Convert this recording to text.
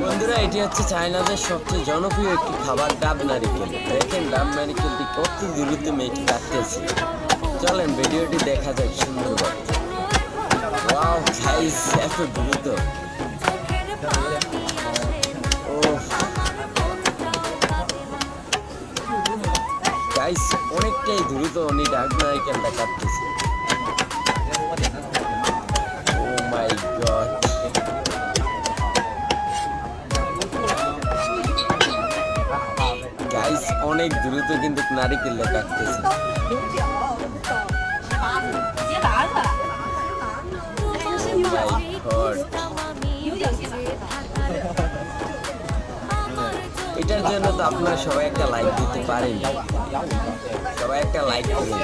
বন্ধুরা, এটি হচ্ছে চায়নাদের সবচেয়ে জনপ্রিয় একটি খাবার, ডাব নারিকেল। দেখেন ডাব নারিকেলটি কত দ্রুত মেয়েটি কাটতেছে। চলেন ভিডিওটি দেখা যাক সুন্দরভাবে। ওয়াও গাইস, এত দ্রুত! গাইস, অনেকটাই দ্রুত উনি ডাব নারিকেলটা কাটতেছে। ও মাই গড! গাইস, অনেক দ্রুত কিন্তু নারিকেলটা কাটতেছে। এটার জন্য তো আপনারা সবাই একটা লাইক দিতে পারেন। সবাই একটা লাইক করুন।